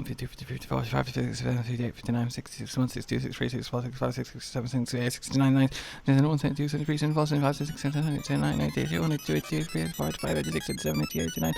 51, 52, 53, 54, 55, 56, 57, 58, 59, 60, 61, 62, 63, 64, 65, 66, 67, 68, 69, 90, 71, 72, 73, 74, 75, 76, 77, 78, 79, 80, 81, 82, 83, 84, 85, 86, 87, 88, 89.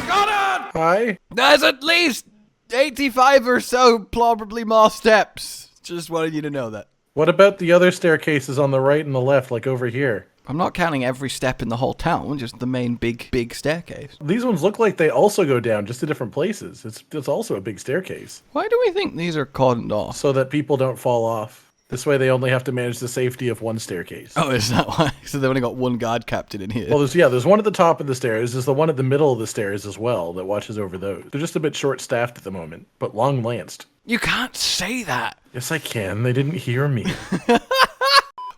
Got it! Hi. There's at least 85 or so, probably more steps. Just wanted you to know that. What about the other staircases on the right and the left, like over here? I'm not counting every step in the whole town, just the main big staircase. These ones look like they also go down, just to different places. It's also a big staircase. Why do we think these are cordoned off? So that people don't fall off. This way they only have to manage the safety of one staircase. Oh, is that why? So they've only got one guard captain in here. Well, there's one at the top of the stairs. There's the one at the middle of the stairs as well that watches over those. They're just a bit short-staffed at the moment, but long-lanced. You can't say that. Yes, I can. They didn't hear me.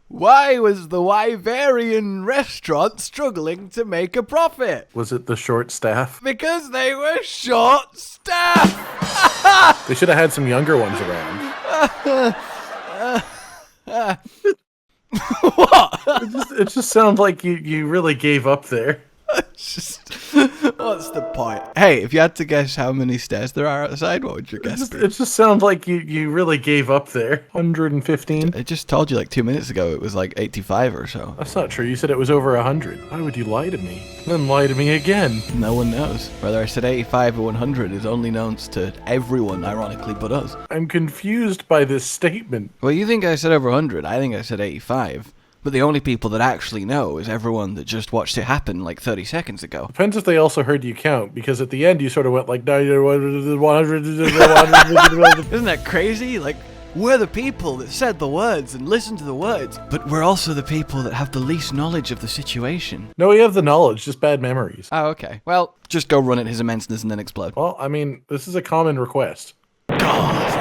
Why was the Wyverian restaurant struggling to make a profit? Was it the short staff? Because they were short-staffed. They should have had some younger ones around. What? It just sounds like you really gave up there. What's the point? Hey, if you had to guess how many stairs there are outside, what would your guess be? It just sounds like you really gave up there. 115? I just told you like 2 minutes ago it was like 85 or so. That's not true. You said it was over 100. Why would you lie to me? Then lie to me again. No one knows. Whether I said 85 or 100 is only known to everyone, ironically, but us. I'm confused by this statement. Well, you think I said over 100. I think I said 85. But the only people that actually know is everyone that just watched it happen like 30 seconds ago. Depends if they also heard you count, because at the end you sort of went like 100. Isn't that crazy? Like, we're the people that said the words and listened to the words, but we're also the people that have the least knowledge of the situation. No, we have the knowledge, just bad memories. Oh, okay. Well, just go run at his immenseness and then explode. Well, I mean, this is a common request. God.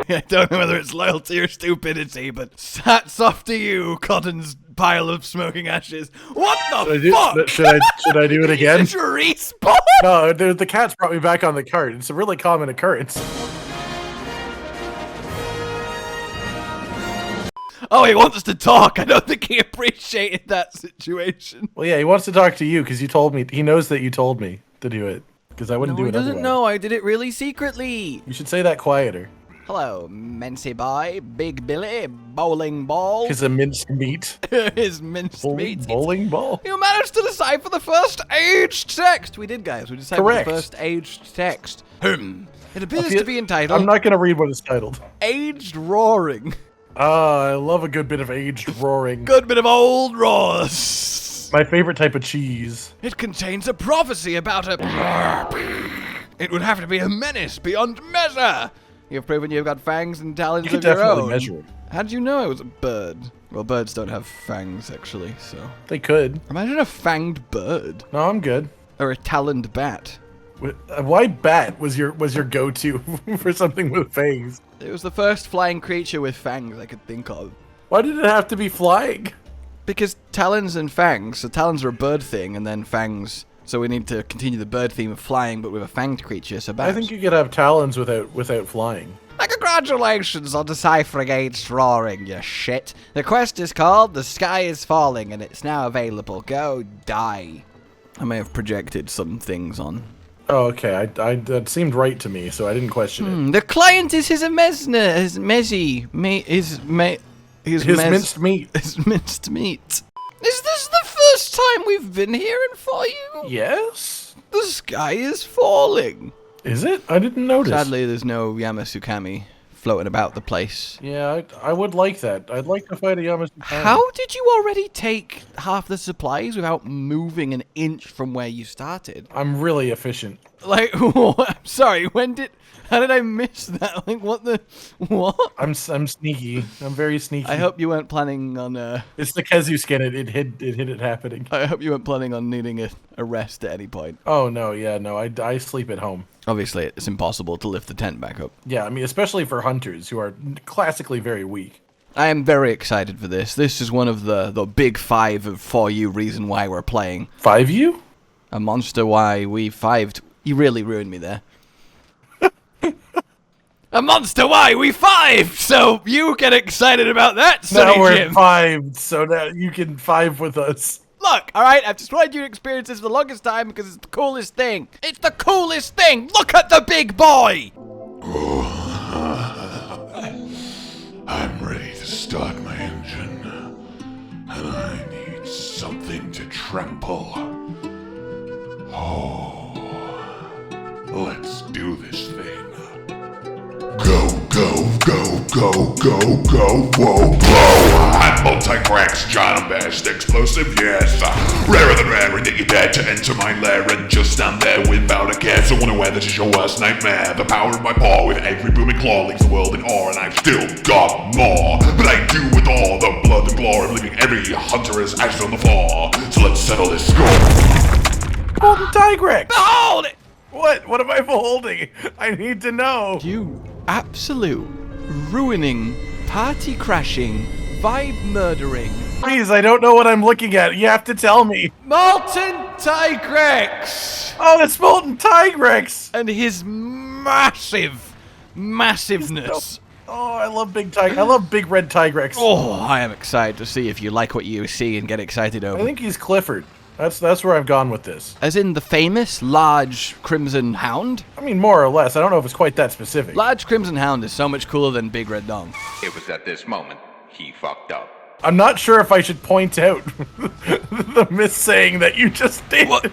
I don't know whether it's loyalty or stupidity, but hats off to you, Cotton's pile of smoking ashes. What the fuck? Should I do it again? Did you respawn? No, the cats brought me back on the cart. It's a really common occurrence. Oh, he wants to talk. I don't think he appreciated that situation. Well, yeah, he wants to talk to you because you told me. He knows that you told me to do it because I wouldn't do it otherwise. He doesn't know. I did it really secretly. You should say that quieter. Hello, Mency Boy, Big Billy, Bowling Ball. His minced meat. His minced meat. Bowling ball? You managed to decipher the first aged text. We did, guys. We deciphered Correct. the first aged text. It appears to be entitled... I'm not going to read what it's titled. Aged Roaring. I love a good bit of aged roaring. Good bit of old roars. My favorite type of cheese. It contains a prophecy about a... It would have to be a menace beyond measure. You've proven you've got fangs and talons of your own. You can definitely measure it. How did you know it was a bird? Well, birds don't have fangs, actually, so... They could. Imagine a fanged bird. No, I'm good. Or a taloned bat. Why bat was your go-to for something with fangs? It was the first flying creature with fangs I could think of. Why did it have to be flying? Because talons and fangs, so talons are a bird thing, and then fangs... So we need to continue the bird theme of flying, but with a fanged creature, so bats. I think you could have talons without flying. Congratulations on deciphering aged roaring, you shit. The quest is called The Sky is Falling, and it's now available. Go die. I may have projected some things on. Oh, okay. That seemed right to me, so I didn't question it. The client is his minced meat. His minced meat. Is this the first time we've been here in 4U? Yes. The sky is falling. Is it? I didn't notice. Sadly, there's no Yamasukami floating about the place. Yeah, I would like that. I'd like to fight a Yamasukami. How did you already take half the supplies without moving an inch from where you started? I'm really efficient. Like, I'm sorry, how did I miss that? Like, what? I'm sneaky. I'm very sneaky. I hope you weren't planning on, It's the Kezu skin. It hid it happening. I hope you weren't planning on needing a rest at any point. Oh, no, yeah, no, I sleep at home. Obviously, it's impossible to lift the tent back up. Yeah, I mean, especially for hunters who are classically very weak. I am very excited for this. This is one of the big 5 of 4U reason why we're playing. 5U? A monster why we 5'd. You really ruined me there. A monster why we 5! So you get excited about that, Sonny Now we're Jim. 5, so now you can 5 with us. Look, all right? I've just wanted you to experience this for the longest time because it's the coolest thing. It's the coolest thing. Look at the big boy. I'm ready to start my engine, and I need something to trample. Oh, let's do this thing. Go, go, go, go, go, go, whoa, blow! I'm Multi-Tigrex, John Best, explosive, yes. Rarer than rare, and yet you dare to enter my lair and just stand there without a care. So unaware that is your worst nightmare. The power of my paw with every booming claw leaves the world in awe, and I've still got more. But I do with all the blood and glory of leaving every hunter as ashes on the floor. So let's settle this score. Molten Tigrex! Behold it. What am I beholding? I need to know. You absolute ruining, party crashing, vibe murdering. Please, I don't know what I'm looking at. You have to tell me. Molten Tigrex! Oh, it's Molten Tigrex! And his massiveness. Oh, I love big tiger. I love big red Tigrex. Oh, I am excited to see if you like what you see and get excited over. I think he's Clifford. That's where I've gone with this. As in the famous large crimson hound? I mean, more or less. I don't know if it's quite that specific. Large crimson hound is so much cooler than big red dong. It was at this moment he fucked up. I'm not sure if I should point out the missaying that you just did. What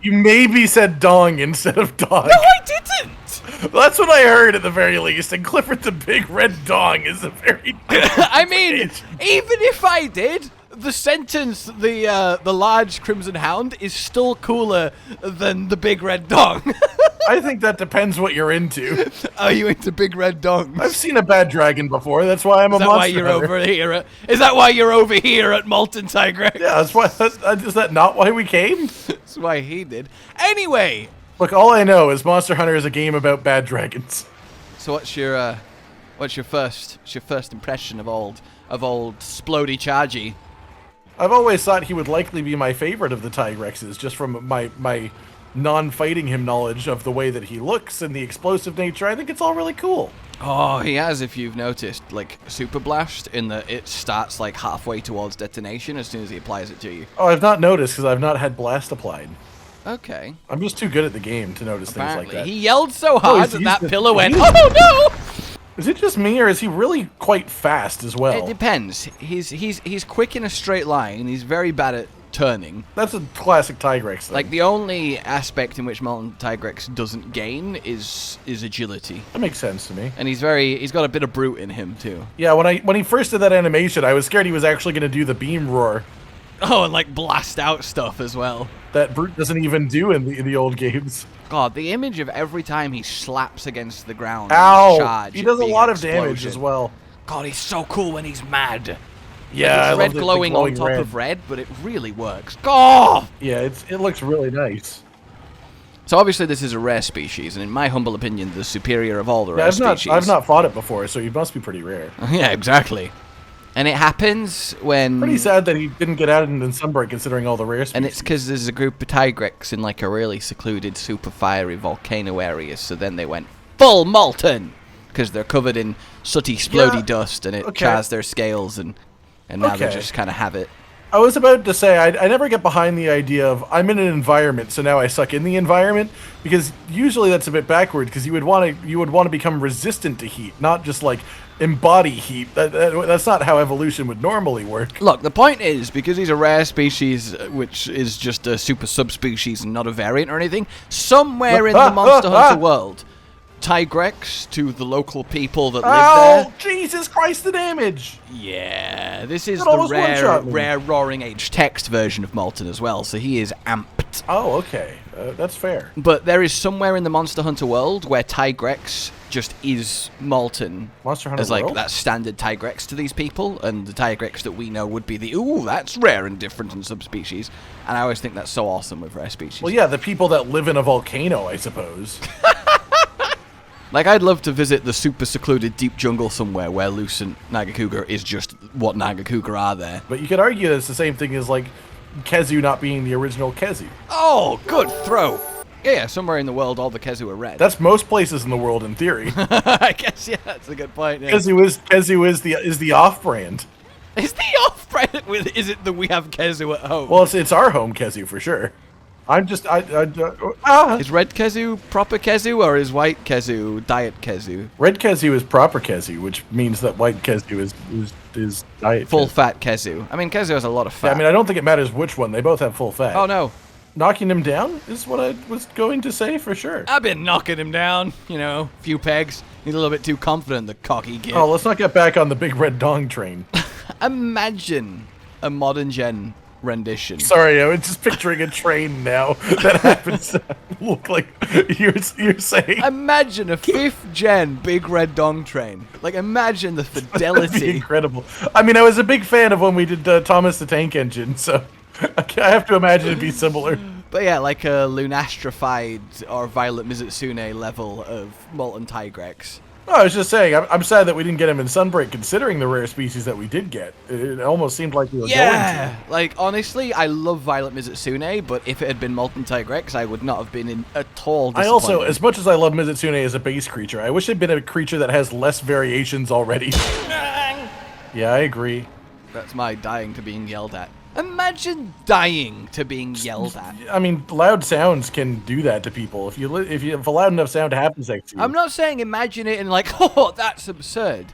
You maybe said dong instead of dog. No, I didn't! That's what I heard at the very least. And Clifford the big red dong is a very... I mean, even if I did, the sentence, the large crimson hound is still cooler than the big red dong. I think that depends what you're into. Are you into big red dongs? I've seen a bad dragon before. That's why I'm a monster hunter. Is that why you're over here at Molten Tigrex? Yeah, that's why. Is that not why we came? That's why he did. Anyway. Look, all I know is Monster Hunter is a game about bad dragons. So what's your first impression of old Splody Chargy? I've always thought he would likely be my favorite of the Tigrexes, just from my non-fighting him knowledge of the way that he looks and the explosive nature. I think it's all really cool. Oh, he has, if you've noticed, like Super Blast in that it starts like halfway towards detonation as soon as he applies it to you. Oh, I've not noticed because I've not had blast applied. Okay. I'm just too good at the game to notice things like that. He yelled so hard that pillow went, oh no! Is it just me, or is he really quite fast as well? It depends. He's quick in a straight line. He's very bad at turning. That's a classic Tigrex thing. Like, the only aspect in which Molten Tigrex doesn't gain is agility. That makes sense to me. And he's got a bit of brute in him, too. Yeah, when he first did that animation, I was scared he was actually going to do the beam roar. Oh, and like blast out stuff as well. That brute doesn't even do in the old games. God, the image of every time he slaps against the ground. Ow! Charge, He does a lot of explosion. damage as well. God, he's so cool when he's mad. Yeah, it's I red love glowing the on top red. of red, but it really works. God! Yeah, it looks really nice. So obviously this is a rare species, and in my humble opinion, the superior of all the rare species. I've not fought it before, so he must be pretty rare. Yeah, exactly. And it happens when... Pretty sad that he didn't get added in Sunbreak considering all the rare species. And it's because there's a group of Tigrex in like a really secluded, super fiery volcano area, so then they went full molten! Because they're covered in sooty, splody dust, and it chars their scales, and now they just kind of have it. I was about to say, I never get behind the idea of, I'm in an environment, so now I suck in the environment, because usually that's a bit backward, because you would want to become resistant to heat, not just like embody heat. That's not how evolution would normally work. Look, the point is, because he's a rare species, which is just a super subspecies and not a variant or anything, somewhere in the Monster Hunter world, Tigrex, to the local people that live there... Jesus Christ, the damage! Yeah, this is the rare Roaring Age text version of Molten as well, so he is amped. Oh, okay. That's fair. But there is somewhere in the Monster Hunter world where Tigrex just is Molten. Monster Hunter as like world? that standard Tigrex to these people, and the Tigrex that we know would be the, ooh, that's rare and different and subspecies. And I always think that's so awesome with rare species. Well, yeah, the people that live in a volcano, I suppose. Like, I'd love to visit the super secluded deep jungle somewhere where Lucent Nagakuga is just what Nagakuga are there. But you could argue that it's the same thing as, like, Kezu not being the original Kezu. Oh, good throw. Yeah, somewhere in the world all the Kezu are red. That's most places in the world, in theory. I guess, yeah, that's a good point. Yeah. Kezu is the off-brand. Is the off Is it that we have Kezu at home? Well, it's our home Kezu for sure. I'm just Is red Kezu proper Kezu or is white Kezu diet Kezu? Red Kezu is proper Kezu, which means that white Kezu is diet. Full Kezu. fat Kezu. I mean, Kezu has a lot of fat. Yeah, I mean, I don't think it matters which one. They both have full fat. Oh no. Knocking him down is what I was going to say for sure. I've been knocking him down, you know, a few pegs. He's a little bit too confident, the cocky git. Oh, let's not get back on the big red dong train. Imagine a modern gen rendition. Sorry, I was just picturing a train now that happens to look like you're saying. Imagine a 5th gen big red dong train. Like, imagine the That'd be fidelity. incredible. I mean, I was a big fan of when we did Thomas the Tank Engine, so I have to imagine it'd be similar. But yeah, like a Lunastrified or Violet Mizutsune level of Molten Tigrex. No, I was just saying, I'm sad that we didn't get him in Sunbreak, considering the rare species that we did get. It almost seemed like we were going to. Like, honestly, I love Violet Mizutsune, but if it had been Molten Tigrex, I would not have been at all disappointed. I also, as much as I love Mizutsune as a base creature, I wish it'd been a creature that has less variations already. Yeah, I agree. That's my dying to being yelled at. Imagine dying to being yelled at. I mean, loud sounds can do that to people. If a loud enough sound happens next to you. I'm not saying imagine it and like, oh, that's absurd.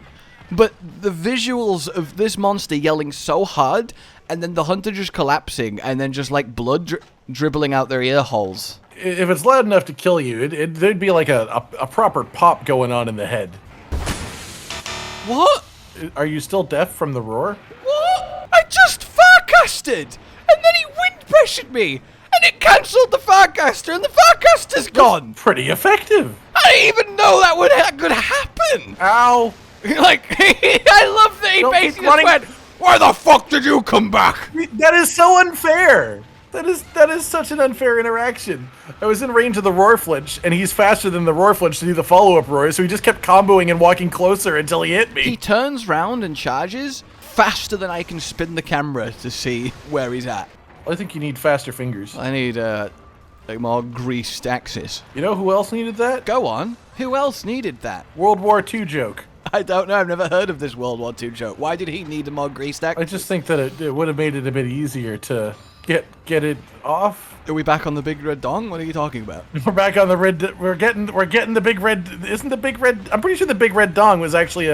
But the visuals of this monster yelling so hard, and then the hunter just collapsing, and then just like blood dribbling out their ear holes. If it's loud enough to kill you, there'd be like a proper pop going on in the head. What? Are you still deaf from the roar? What? I just farcasted, and then he wind pressured me, and it cancelled the farcaster, and the farcaster's gone. Pretty effective. I didn't even know that could happen. Ow. Like, I love that he basically just went, why the fuck did you come back? That is so unfair. That is such an unfair interaction. I was in range of the roar flinch, and he's faster than the roar flinch to do the follow-up roar, so he just kept comboing and walking closer until he hit me. He turns round and charges faster than I can spin the camera to see where he's at. I think you need faster fingers. I need a more greased axis. You know who else needed that? Go on. Who else needed that? World War II joke. I don't know. I've never heard of this World War II joke. Why did he need a more greased axis? I just think that it would have made it a bit easier to get it off. Are we back on the big red dong? What are you talking about? We're back on the red. We're getting the big red. Isn't the big red? I'm pretty sure the big red dong was actually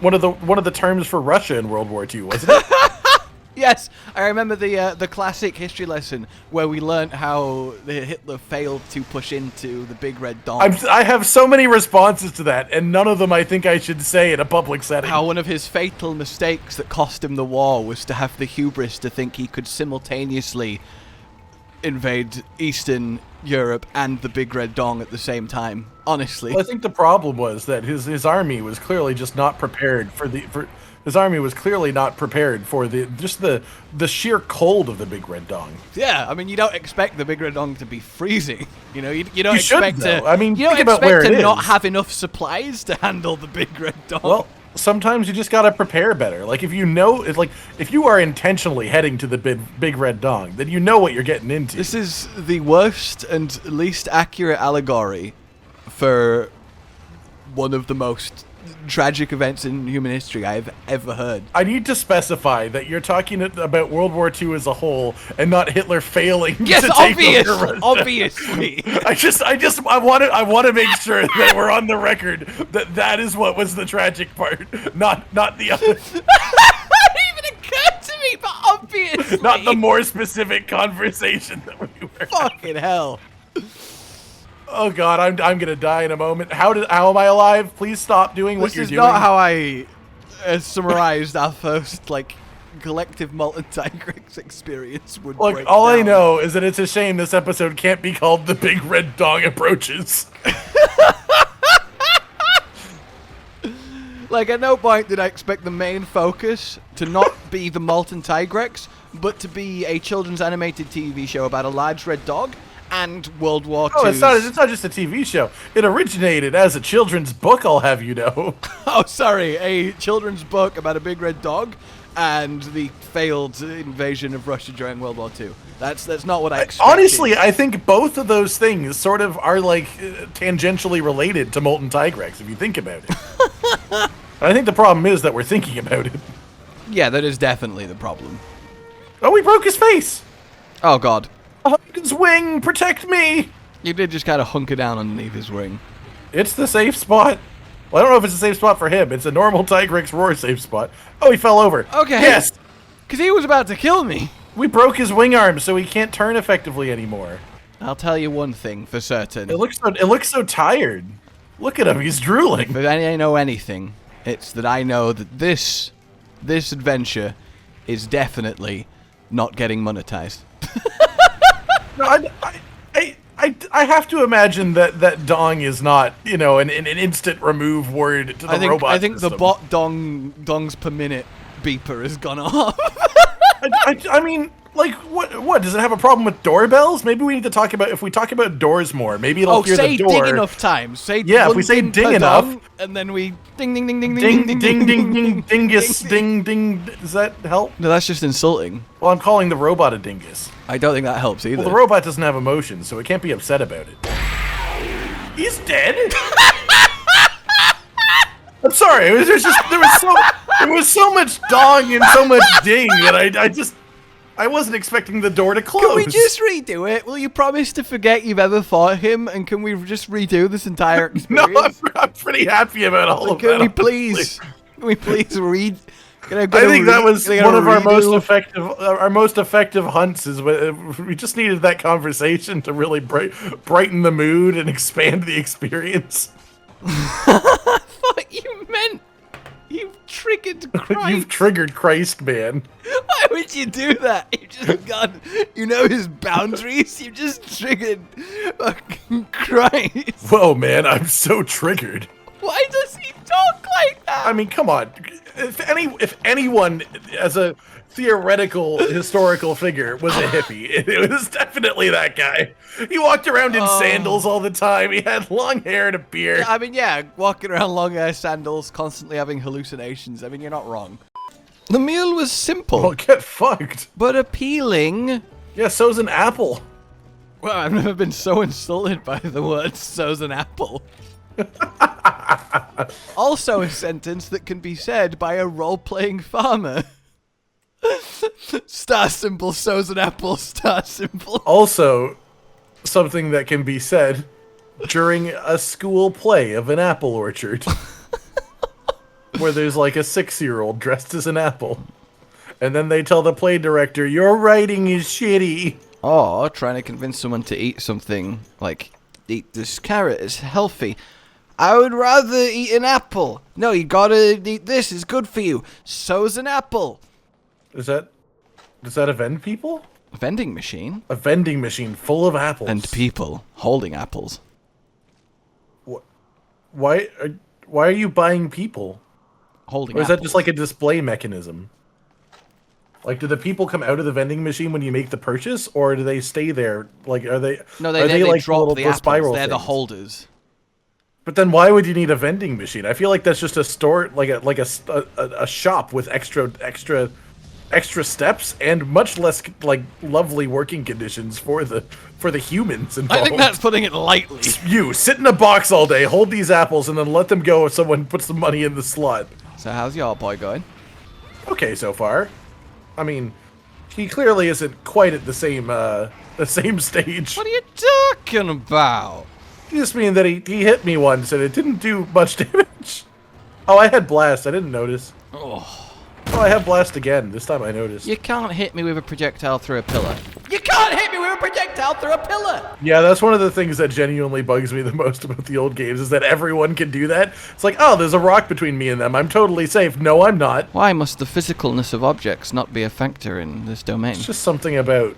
one of the terms for Russia in World War II, wasn't it? Yes, I remember the classic history lesson where we learned how Hitler failed to push into the big red dong. I have so many responses to that, and none of them I think I should say in a public setting. How one of his fatal mistakes that cost him the war was to have the hubris to think he could simultaneously invade Eastern Europe and the big red dong at the same time. Honestly, Well, I think the problem was that his army was clearly just not prepared for his army was clearly not prepared for the sheer cold of the big red dong. yeah. I mean, you don't expect the big red dong to be freezing. You know, you don't You should, expect though. to. I mean, you don't think about where expect it to not is. have enough supplies to handle the big red dong. Well, sometimes you just gotta prepare better. Like if you are intentionally heading to the big red dong, then you know what you're getting into. This is the worst and least accurate allegory for one of the most tragic events in human history I've ever heard. I need to specify that you're talking about World War II as a whole and not Hitler failing Yes, to take over obvious, Russia. obviously. I want to make sure that we're on the record that is what was the tragic part, not the other, That didn't even occur to me, but obviously. not the more specific conversation that we were. Fucking hell. Oh God, I'm gonna die in a moment. How am I alive? Please stop doing what This you're is doing. not how I summarized our first, collective Molten Tigrex experience would Look, break all I down. know is that it's a shame this episode can't be called The Big Red Dong Approaches. Like, at no point did I expect the main focus to not be the Molten Tigrex, but to be a children's animated TV show about a large red dog and World War II. Oh, it's not just a TV show. It originated as a children's book, I'll have you know. Oh, sorry, a children's book about a big red dog and the failed invasion of Russia during World War II. That's not what I expected. Honestly, I think both of those things sort of are tangentially related to Molten Tigrex, if you think about it. I think the problem is that we're thinking about it. Yeah, that is definitely the problem. Oh, he broke his face! Oh god. His wing, protect me! You did just kind of hunker down underneath his wing. It's the safe spot. Well, I don't know if it's a safe spot for him. It's a normal Tigrex roar safe spot. Oh, he fell over. Okay. Yes! Because he was about to kill me. We broke his wing arm, so he can't turn effectively anymore. I'll tell you one thing for certain. It looks so tired. Look at him, he's drooling. If I know anything, it's that I know that this adventure is definitely not getting monetized. No, I have to imagine that dong is not, you know, an instant remove word to the robot I think system. the bot dongs per minute beeper has gone off. I mean, like, what? Does it have a problem with doorbells? Maybe we need to talk about, if we talk about doors more, maybe it'll hear the door. Say ding enough times. Say yeah, if we say ding enough. Dong, and then we ding ding ding ding Ding, ding, ding, ding, dingus, ding, ding. Does that help? No, that's just insulting. Well, I'm calling the robot a dingus. I don't think that helps either. Well, the robot doesn't have emotions, so it can't be upset about it. He's dead? I'm sorry, there was so much dong and so much ding that I wasn't expecting the door to close. Can we just redo it? Will you promise to forget you've ever fought him, and can we just redo this entire experience? No, I'm pretty happy about all of that. Can we please read? I think that was one of our most effective hunts. Is we just needed that conversation to really brighten the mood and expand the experience. I thought you meant you've triggered Christ. You've triggered Christ, man. Why would you do that? You just gone, you know his boundaries. You just triggered fucking Christ. Whoa, man, I'm so triggered. Why does he talk like that? I mean, come on. If anyone, as a theoretical historical figure, was a hippie, it was definitely that guy. He walked around in sandals all the time. He had long hair and a beard. I mean, yeah, walking around long hair sandals, constantly having hallucinations. I mean, you're not wrong. The meal was simple. Well, get fucked. But appealing. Yeah, so's an apple. Well, I've never been so insulted by the word so's an apple. Also a sentence that can be said by a role-playing farmer. Star symbol, so's an apple, star symbol. Also, something that can be said during a school play of an apple orchard. Where there's like a 6-year-old dressed as an apple. And then they tell the play director, your writing is shitty. Or trying to convince someone to eat something, like, eat this carrot, it's healthy. I would rather eat an apple. No, you gotta eat this, it's good for you. So's an apple. Does that offend people? A vending machine? A vending machine full of apples. And people holding apples. Why are you buying people? Holding Or is apples. that just like a display mechanism? Like, do the people come out of the vending machine when you make the purchase, or do they stay there? Like, are they? No, are they like drop the apples. spiral They're the things? holders. But then why would you need a vending machine? I feel like that's just a store, like a shop with extra steps and much less like lovely working conditions for the humans involved. I think that's putting it lightly. You sit in a box all day, hold these apples, and then let them go if someone puts the money in the slot. So how's your boy going? Okay, so far. I mean, he clearly isn't quite at the same stage. What are you talking about? You just mean that he hit me once and it didn't do much damage. Oh, I had blast. I didn't notice. Oh, I have blast again. This time I noticed. You can't hit me with a projectile through a pillar. You can't hit me with a projectile through a pillar! Yeah, that's one of the things that genuinely bugs me the most about the old games, is that everyone can do that. It's like, oh, there's a rock between me and them. I'm totally safe. No, I'm not. Why must the physicalness of objects not be a factor in this domain? It's just something about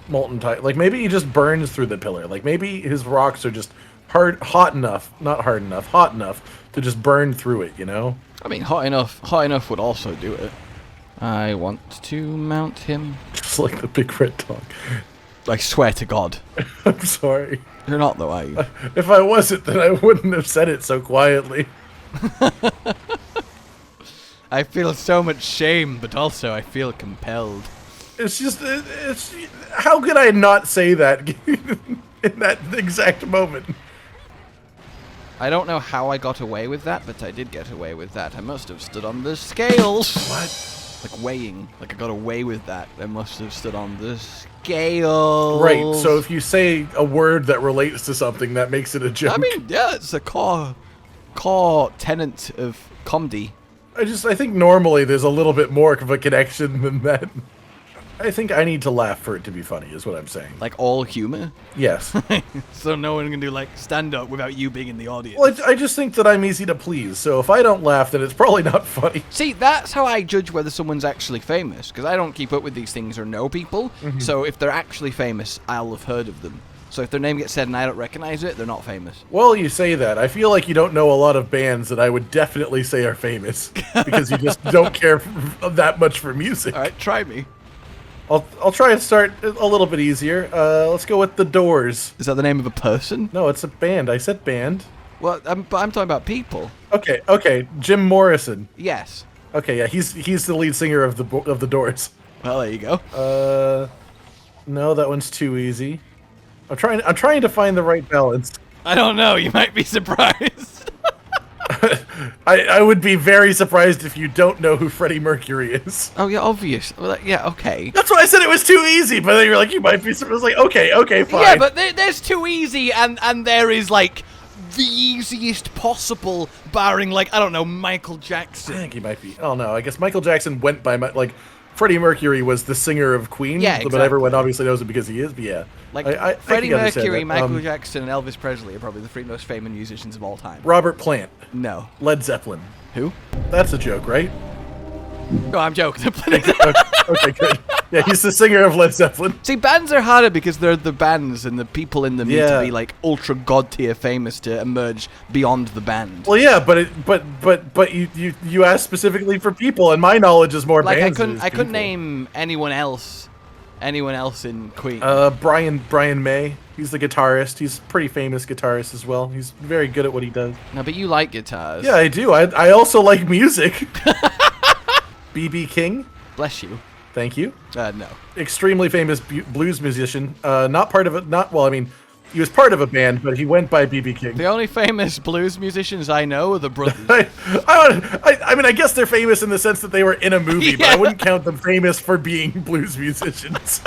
Molten Tigrex. Like, maybe he just burns through the pillar. Like, maybe his rocks are just hot enough to just burn through it, you know? I mean, hot enough would also do it. I want to mount him. Just like the big red dog. I swear to God. I'm sorry. You're not though, are you? If I wasn't, then I wouldn't have said it so quietly. I feel so much shame, but also I feel compelled. It's just, how could I not say that in that exact moment? I don't know how I got away with that, but I did get away with that. I must have stood on the scales. What? like weighing. Like I got away with that. I must have stood on the scale. Right. So if you say a word that relates to something, that makes it a joke. I mean, yeah, it's a core tenet of comedy. I think normally there's a little bit more of a connection than that. I think I need to laugh for it to be funny, is what I'm saying. Like all humor? Yes. So no one can do like stand up without you being in the audience. Well, I just think that I'm easy to please, so if I don't laugh, then it's probably not funny. See, that's how I judge whether someone's actually famous, because I don't keep up with these things or know people. So if they're actually famous, I'll have heard of them. So if their name gets said and I don't recognize it, they're not famous. Well, you say that. I feel like you don't know a lot of bands that I would definitely say are famous, because you just don't care that much for music. All right, try me. I'll try and start a little bit easier. Let's go with The Doors. Is that the name of a person? No, it's a band. I said band. Well, I'm talking about people. Okay. Jim Morrison. Yes. Okay, yeah, he's the lead singer of the Doors. Well, there you go. No, that one's too easy. I'm trying to find the right balance. I don't know. You might be surprised. I would be very surprised if you don't know who Freddie Mercury is. Oh, yeah, obvious. Well, yeah, okay. That's why I said it was too easy, but then you're like, you might be surprised. I was like, okay, fine. Yeah, but there's too easy, and there is, like, the easiest possible, barring, like, I don't know, Michael Jackson. I think he might be. Oh, no, I guess Michael Jackson went by, like, Freddie Mercury was the singer of Queen. Yeah, exactly. But everyone obviously knows it because he is, but yeah. Like, I Freddie can understand Mercury, that. Michael Jackson, and Elvis Presley are probably the three most famous musicians of all time. Robert Plant. No. Led Zeppelin. Who? That's a joke, right? No, I'm joking. Okay, good. Yeah, he's the singer of Led Zeppelin. See, bands are harder because they're the bands, and the people in them need Yeah. to be like ultra god tier famous to emerge beyond the band. Well, yeah, but you asked specifically for people, and my knowledge is more Like bands. I couldn't name anyone else in Queen. Brian May. He's the guitarist. He's a pretty famous guitarist as well. He's very good at what he does. No, but you like guitars. Yeah, I do. I also like music. B.B. King. Bless you. Thank you. No. Extremely famous blues musician. Not part of it. Well, I mean, he was part of a band, but he went by B.B. King. The only famous blues musicians I know are the brothers. I mean, I guess they're famous in the sense that they were in a movie, but I wouldn't count them famous for being blues musicians.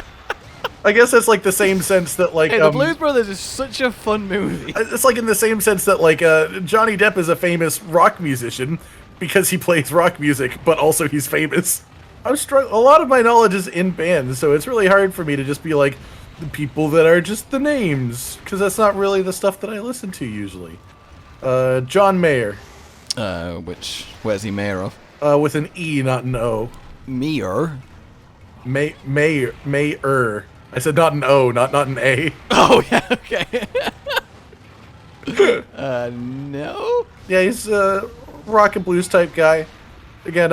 I guess that's like the same sense that like Hey, the Blues Brothers is such a fun movie. It's like in the same sense that like Johnny Depp is a famous rock musician because he plays rock music, but also he's famous. I'm struggling. A lot of my knowledge is in bands, so it's really hard for me to just be like the people that are just the names, because that's not really the stuff that I listen to usually. John Mayer. Where's he mayor of? With an E, not an O. Mayor? Mayer. I said not an O, not an A. Oh, yeah, okay. No? Yeah, he's a rock and blues type guy. Again,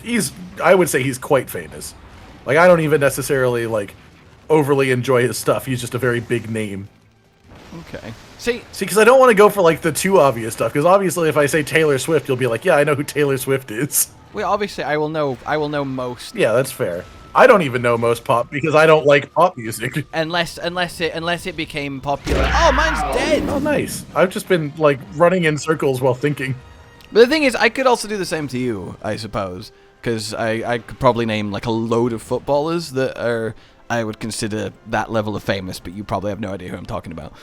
he's I would say he's quite famous. Like, I don't even necessarily, like, overly enjoy his stuff. He's just a very big name. Okay. See, because I don't want to go for, like, the too obvious stuff, because obviously if I say Taylor Swift, you'll be like, yeah, I know who Taylor Swift is. well, obviously, I will know most. Yeah, that's fair. I don't even know most pop, because I don't like pop music. Unless it became popular. Oh, mine's dead! Oh, nice. I've just been, like, running in circles while thinking. But the thing is, I could also do the same to you, I suppose. Because I could probably name, like, a load of footballers that are, I would consider that level of famous, but you probably have no idea who I'm talking about.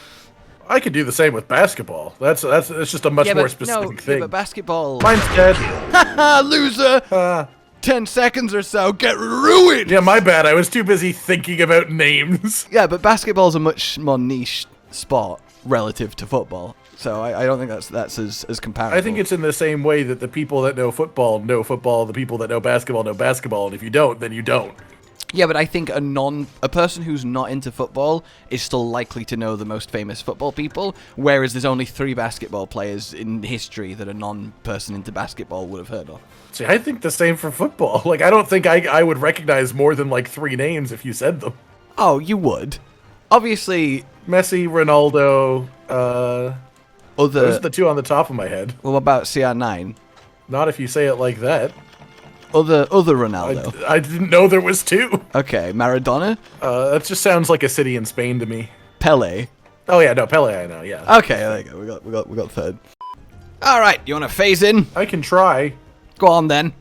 I could do the same with basketball. That's just a much more specific thing. Yeah, but basketball... Mine's dead. Haha, loser! 10 seconds or so, get ruined! Yeah, my bad. I was too busy thinking about names. Yeah, but basketball's a much more niche sport relative to football. So I don't think that's as comparable. I think it's in the same way that the people that know football, the people that know basketball, and if you don't, then you don't. Yeah, but I think a person who's not into football is still likely to know the most famous football people, whereas there's only 3 basketball players in history that a non-person into basketball would have heard of. See, I think the same for football. Like, I don't think I would recognize more than, like, 3 names if you said them. Oh, you would. Obviously... Messi, Ronaldo, those are the 2 on the top of my head. What about CR9? Not if you say it like that. Other Ronaldo. I didn't know there was 2. Okay, Maradona? That just sounds like a city in Spain to me. Pele? Oh yeah, no, Pele I know, yeah. Okay, there you go. We got third. Alright, you wanna phase in? I can try. Go on then.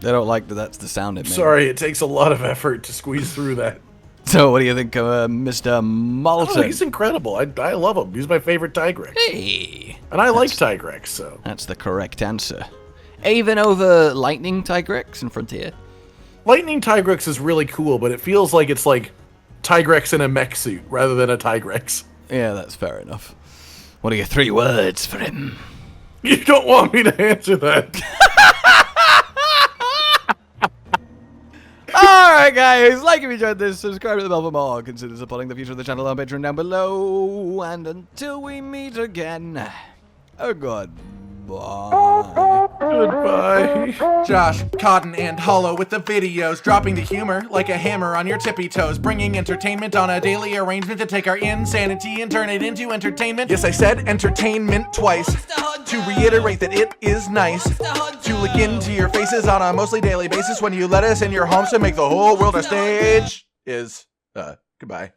They don't like that that's the sound it makes. Sorry, it takes a lot of effort to squeeze through that. So what do you think of Mr. Molten? Oh, he's incredible. I love him. He's my favorite Tigrex. Hey! And I like Tigrex, so. That's the correct answer. Even over Lightning Tigrex and Frontier? Lightning Tigrex is really cool, but it feels like it's like Tigrex in a mech suit rather than a Tigrex. Yeah, that's fair enough. What are your 3 words for him? You don't want me to answer that. Alright guys, like if you enjoyed this, subscribe to the bell for more, consider supporting the future of the channel on Patreon down below, and until we meet again, goodbye. Goodbye. Josh, Cotton, and Hollow with the videos, dropping the humor like a hammer on your tippy toes, bringing entertainment on a daily arrangement to take our insanity and turn it into entertainment. Yes, I said entertainment twice, to reiterate that it is nice to look into your faces on a mostly daily basis when you let us in your homes to make the whole world a stage. Goodbye.